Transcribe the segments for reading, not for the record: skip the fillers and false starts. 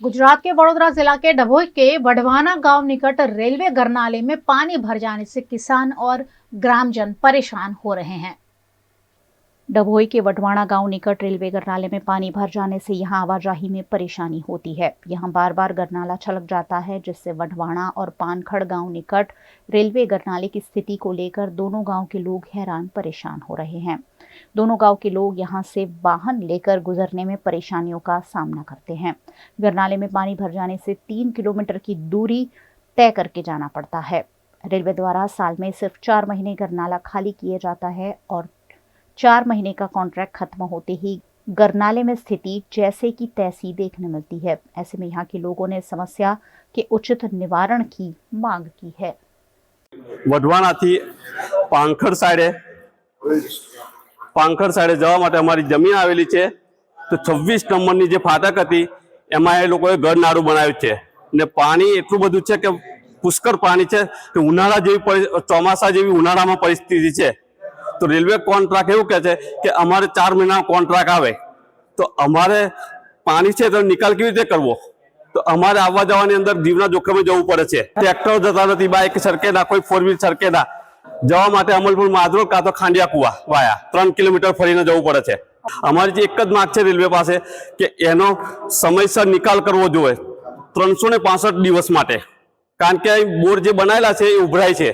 गुजरात के वडोदरा जिला के डभोई के वढवाना गांव निकट रेलवे गरनाले में पानी भर जाने से किसान और ग्रामजन परेशान हो रहे हैं। डभोई के वढवाना गांव निकट रेलवे गरनाले में पानी भर जाने से यहां आवाजाही में परेशानी होती है। यहां बार बार गरनाला छलक जाता है, जिससे वढवाना और पानखड़ गांव निकट रेलवे गरनाले की स्थिति को लेकर दोनों गांव के लोग हैरान परेशान हो रहे हैं। दोनों गांव के लोग यहां से वाहन लेकर गुजरने में परेशानियों का सामना करते हैं। गरनाले में पानी भर जाने से 3 किलोमीटर की दूरी तय करके जाना पड़ता है। रेलवे द्वारा साल में सिर्फ 4 महीने गरनाला खाली किया जाता है और 4 महीने का कॉन्ट्रैक्ट खत्म होते ही गरनाले में स्थिति जैसे की तैसी देखने मिलती है। ऐसे में यहाँ के लोगों ने समस्या के उचित निवारण की मांग की है। वढवाणाथी पानखड़ साइडे जवा माटे अमारी जमीन आवेली छे, तो 26 नंबरनी जे फाटक हती एमां ए लोकोए गरनाळुं बनाव्युं छे ने पाणी एटલું બધું છે કે પુષ્કળ પાણી છે કે ઉનાળા જેવી ચોમાસા જેવી ઉનાળામાં પરિસ્થિતિ છે। तो रेलवे कॉन्ट्राक्ट एवं कहे कि अमारे 4 महीना कॉन्ट्राक्ट आवे तो अमारे पानी से तो निकाल केवी रीते करवो, तो अमारे आवा जवानी अंदर जीवना जोखमे जवुं पड़े छे। ट्रेक्टर जता नथी, बाइक सरके ना, कोई 4 व्हील सरके ना। जवा माटे अमलपुर माधरोल का तो खांडिया कुवा वाया 3 किलोमीटर फरीने जवुं पड़े छे। अमारी जे एक ज माग छे रेलवे पासे कि एनो समयसर निकाल करवो जोईए 365 दिवस माटे, कारण के बोर जे बनायेला छे ए उभराय छे,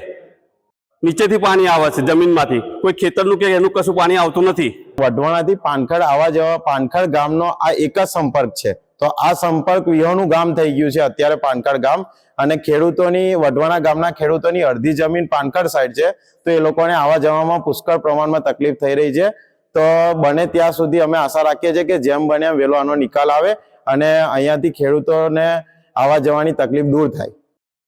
नीचेथी पानी आवे छे जमीनमांथी, कोई खेतरनुं के एनुं कशुं पानी आवतुं नथी। वढवाणाथी पानखड़ आवा जवा पानखड़ गामनो आ एक ज संपर्क छे, तो आ संपर्क विहोणुं गाम थई गयुं छे अत्यारे पानखड़ गाम। अने खेडूतोनी वढवाणा गामना खेडूतोनी अर्धी जमीन पानखड़ साइड छे, तो ए लोकोने आवा जवामां पुष्कळ प्रमाणमां तकलीफ थई रही छे। तो बने त्यां सुधी अमे आशा राखीए छीए के जेम बने एम वहेलो आनो निकाल आवे अने अहींयाथी खेडूतोने आवा जवानी तकलीफ दूर थाय।